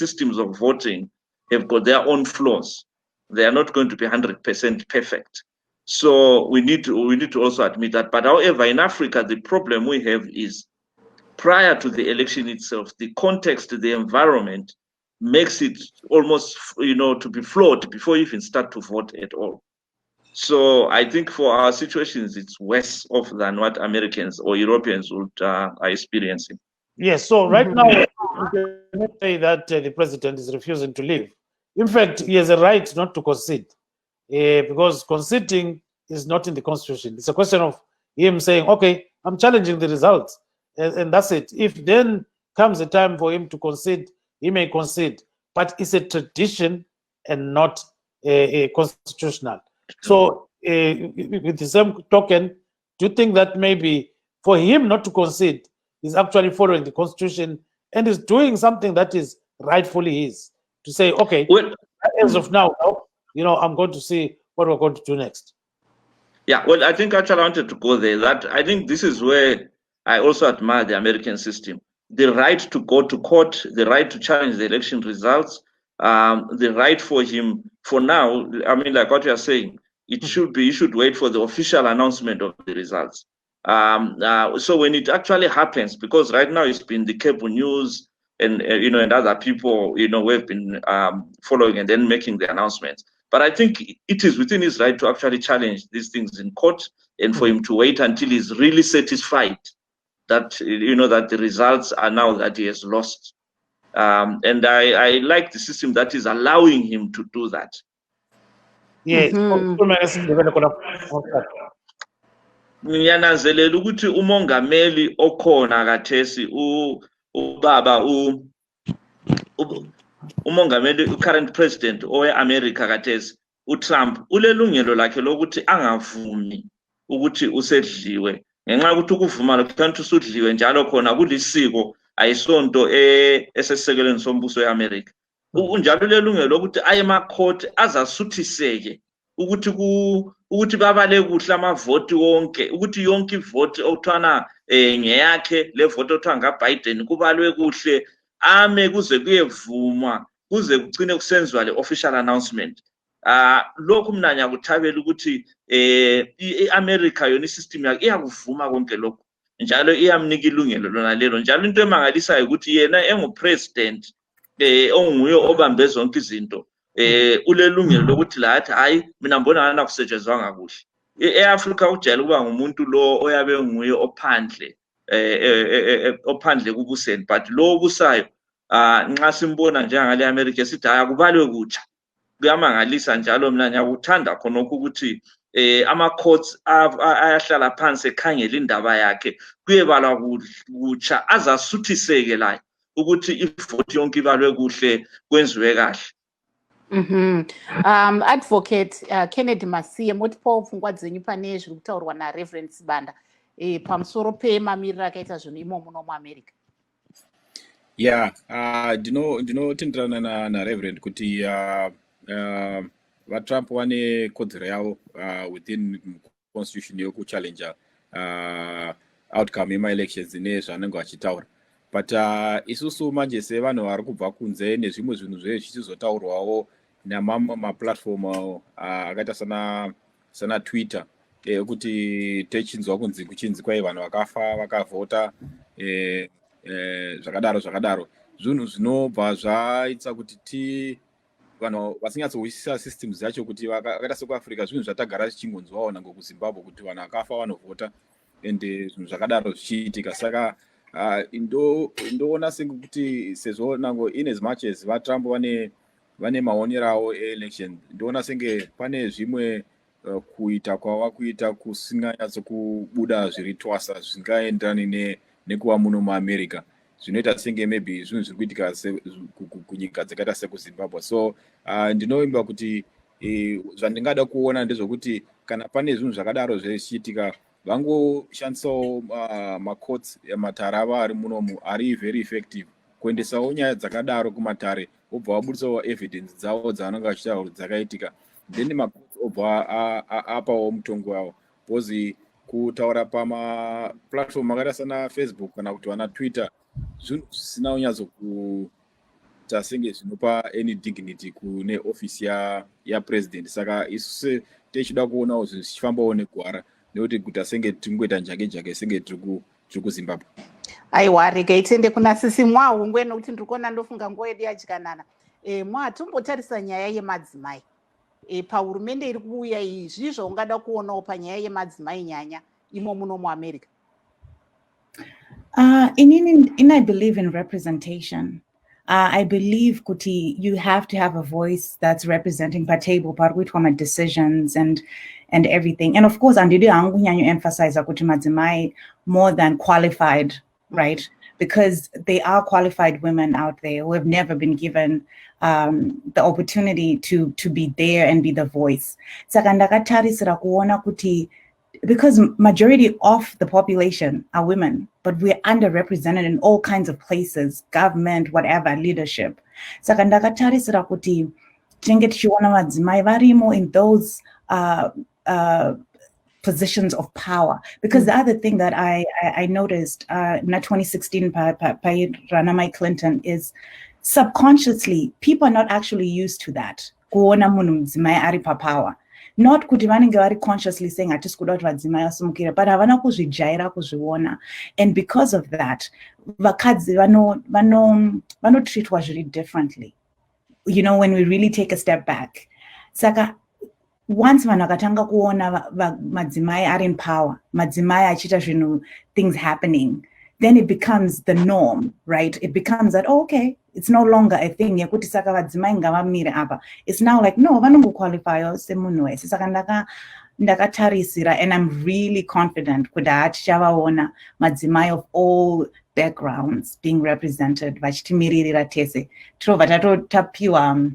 C: systems of voting have got their own flaws. They are not going to be 100% perfect. So we need to also admit that. But however, in Africa, the problem we have is prior to the election itself, the context, the environment makes it almost, to be flawed before you even start to vote at all. So I think for our situations, it's worse off than what Americans or Europeans are experiencing.
A: Yes, so right now, we cannot say that the president is refusing to leave. In fact, he has a right not to concede, because conceding is not in the constitution. It's a question of him saying, okay, I'm challenging the results, and that's it. If then comes a time for him to concede, he may concede, but it's a tradition and not constitutional. So with the same token, do you think that maybe for him not to concede is actually following the constitution and is doing something that is rightfully his, to say, okay, well, as of now, I'm going to see what we're going to do next?
C: Yeah, well, I think actually I wanted to go there. That I think this is where I also admire the American system. The right to go to court, the right to challenge the election results, the right for him, for now, I mean, like what you're saying, you should wait for the official announcement of the results. So when it actually happens, because right now it's been the cable news and and other people who have been following and then making the announcements. But I think it is within his right to actually challenge these things in court, and for him to wait until he's really satisfied that that the results are now that he has lost. And I like the system that is allowing him to do that.
A: Yes.
C: Ngiyananzelela ukuthi umongameli okhona kathesi ubaba umongameli current president owe-America kathesi uTrump ulelungelo lakhe lokuthi angavumi ukuthi usedliwe, ngenxa yokuthi ukuvuma lokho usudliwe njalo khona kulisiko ayisonto esesisekelweni sombuso weAmerica. Unjalo ulelungelo lokuthi aye emacourt azasuthiseke ukuthi babale kuhle amavoti wonke, ukuthi yonke ivoti okuthwana ngeyakhe, le voti okuthiwa ngaBiden kubalwe kuhle, ame kuze kuyevumwa, kuze kugcine kusenziwa le official announcement. Lokhu mina ngiyakuthabela ukuthi iAmerica yona isystem yakhe iyakuvuma konke lokho, njalo iyamnika ilungelo lona lelo. Njalo into emangalisayo ukuthi yena engupresident onguye obambe zonke izinto, ulelungelo lokuthi lathi hayi mina mbona ngana kusetshenzwanga kuhle. EAfrica ujayele ukuba ngumuntu lo oyabe nguye ophandle kubuseni, but lo obusayo nxa simbona njengale America sithi akubalwe kutsha. Kuyamangalisa njalo mina ngiyakuthanda khonokho ukuthi ama-courts ayahlala phansi ekhangela indaba yakhe, kuyebalwa kutsha azasuthiseke layo ukuthi ivoti yonke ibalwe kuhle, kwenziwe kahle.
B: Advocate Kennedy Masiye, motipawo pfungwa dzenyu pane zviri kutaurwa naReverend Sibanda pamusoro pemamiriro akaita zvinhu imomo muAmerica?
E: Yeah, ndinotenderana naReverend kuti vaTrump vane kodzero yavo within constitution yokuchallenja outcome yema-elections nezvaanenge vachitaura. But isusu manje sevanhu vari kubva kunze nezvimwe zvinhu zvichizotaurwawo namaplatform akaita sana Twitter, kuti techinzwa kunzi kuchinzi kwai vanhu vakafa vakavhota zvakadaro, zvinhu zvinobva zvaita kuti vanhu vasinyatsozwisisa systems yacho, kuti vakaita sekuAfrica zvinhu zvatagara zvichingonzwawo nango kuZimbabwe kuti vanhu vakafa vanovhota ende zvinhu zvakadaro zvichiitika. Saka ndoona sekuti sezvo nango in as much as vaTrump vane maonero avo election, ndoona senge pane zvimwe kuita kwava kuita kusinganyatso kubuda zviri twasa zvingaenderani nekuva muno muAmerica zvinoita senge maybe zvinhu zviri kuitika kunyika dzakaita sekuZimbabwe. So ndinovimba kuti zvandingada kuona ndezvokuti kana pane zvinhu zvakadaro zvichiitika vangoshandisawo macourts matarava ari munomu ari very effective kuendesawo nyaya dzakadaro kumatare obva vabudisawo evidence dzavo dzavanenge vachitaura kuti dzakaitika, then macourts obva apawo mutongo wavo. Because kutaura pamaplatform akaita sana Facebook kana kuti vana Twitter zvinhu zvisina kunyatso kuita senge zvinopa any dignity kune ofisi yapresident. Saka isu tichida kuonawo zvinhu zvichifambawo negwara nekuti guta senge tingoita njake senge tiri kuZimbabwe.
B: Aiwa, regai tiende kuna sisi Mwahungwe nokuti ndiri kuona ndofunga nguva yedu yadyanana. Tombotarisa nyaya yemadzimai. Pahurumende iri kuuya izvizvo ungada kuonawo panyaya yemadzimai nyanya imo muno muAmerica?
F: I believe in representation. I believe kuti you have to have a voice that's representing patable parkuitwa decisions and everything. And of course, andidi angu nyanyo emphasize kuti madzimai more than qualified, right? Because they are qualified women out there who have never been given the opportunity to be there and be the voice. Saka ndakatarisira kuona kuti because majority of the population are women, but we're underrepresented in all kinds of places, government, whatever, leadership. Saka ndakatarisira kuti tinenge tichiona madzimai varimo in those positions of power. Because the other thing that I noticed in 2016 by Ranamai Clinton is subconsciously people are not actually used to that. Kuona munhu mudzimai ari papower. Not kuti vanenge vari consciously saying atisi kuda kuti vadzimai vasumukire, but havana kuzvijaira kuzviona. And because of that, vakadzi vanotreatwa zviri differently. You know, when we really take a step back. Saka once vanhu vakatanga kuona madzimai are in power, madzimai achiita zvinhu, things happening, then it becomes the norm, right? It becomes that, oh, okay, it's no longer a thing. Yekuti saka vadzimai ngavamire apa. It's now like, no, vanongoqualify semunhu wese. Saka ndakatarisira, and I'm really confident kuti tichavaona madzimai of all backgrounds being represented vachitimirira tese. Tobva tapiwa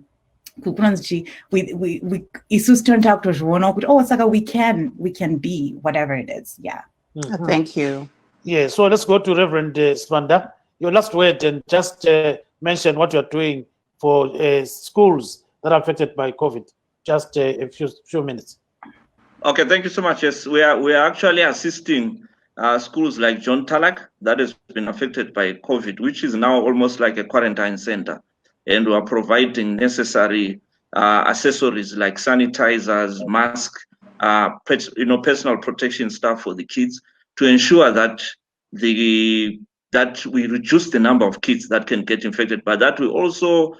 F: isusu tonoita kutozviona kuti oh saka we can be whatever it is. Yeah.
B: Thank you.
A: Yeah, so let's go to Reverend Svanda. Your last word, and just mention what you're doing for schools that are affected by COVID. Just a few minutes.
C: Okay, thank you so much. Yes, we are actually assisting schools like John Talak that has been affected by COVID, which is now almost like a quarantine center, and we are providing necessary accessories like sanitizers, masks, personal protection stuff for the kids, to ensure that we reduce the number of kids that can get infected, but that we also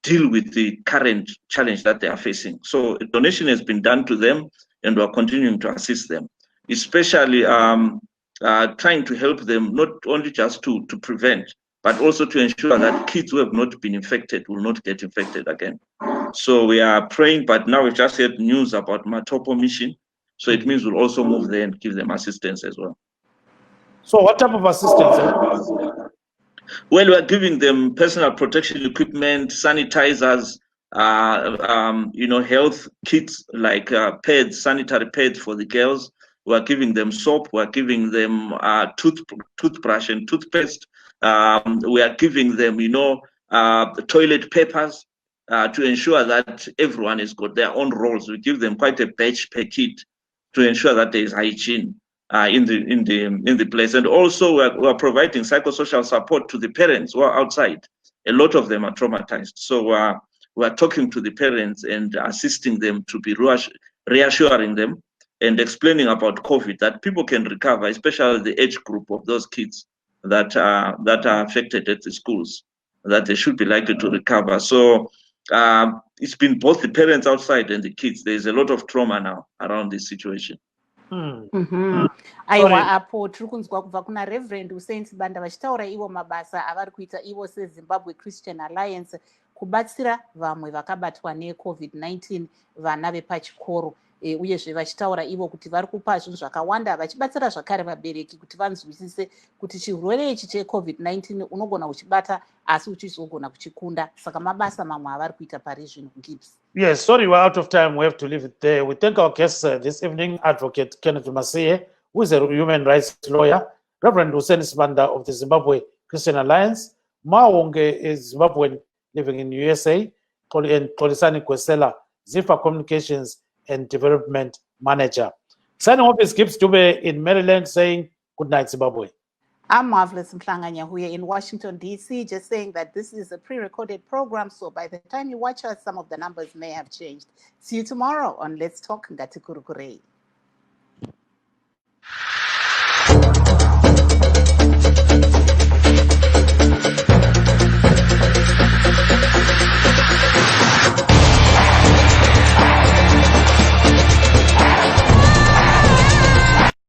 C: deal with the current challenge that they are facing. So a donation has been done to them, and we are continuing to assist them, especially trying to help them not only just to prevent, but also to ensure that kids who have not been infected will not get infected again. So we are praying, but now we've just heard news about Matopo mission. So it means we'll also move there and give them assistance as well.
A: So what type of assistance?
C: Well, we are giving them personal protection equipment, sanitizers, health kits like pads, sanitary pads for the girls. We are giving them soap. We are giving them toothbrush and toothpaste. We are giving them, toilet papers to ensure that everyone has got their own roles. We give them quite a batch per kit to ensure that there is hygiene in the place. And also we are providing psychosocial support to the parents who are outside. A lot of them are traumatized. So we are talking to the parents and assisting them to be reassuring them and explaining about COVID, that people can recover, especially the age group of those kids that are affected at the schools, that they should be likely to recover. So it's been both the parents outside and the kids. There's a lot of trauma now around this situation.
B: Aiwa, apo tiri kunzwa kubva kuna Reverend Hussein Banda vachitaura ivo mabasa avari kuita ivo seZimbabwe Christian Alliance kubatsira vamwe vakabatwa neCovid-19 vana vepachikoro. uyezve vachitaura ivo kuti vari kupa zvinhu zvakawanda vachibatsira zvakare vabereki kuti vanzwisise kuti chirwere ichi cheCOVID-19 unogona kuchibata asi uchizogona kuchikunda. Saka mabasa mamwe avari kuita pari zvino. Gibbs.
A: Yes, sorry, we're out of time. We have to leave it there. We thank our guests this evening, Advocate Kenneth Masiye, who is a human rights lawyer, Reverend Hussein Sibanda of the Zimbabwe Christian Alliance, Mawonge is Zimbabwean living in USA, and Kolisani Kwesela, Zifa Communications and Development Manager. Signing off is Gibbs Dube in Maryland saying good night, Zimbabwe.
B: I'm Marvelous Mhlanganya here in Washington, D.C., just saying that this is a pre-recorded program, so by the time you watch us, some of the numbers may have changed. See you tomorrow on Let's Talk Ngati Kurukure.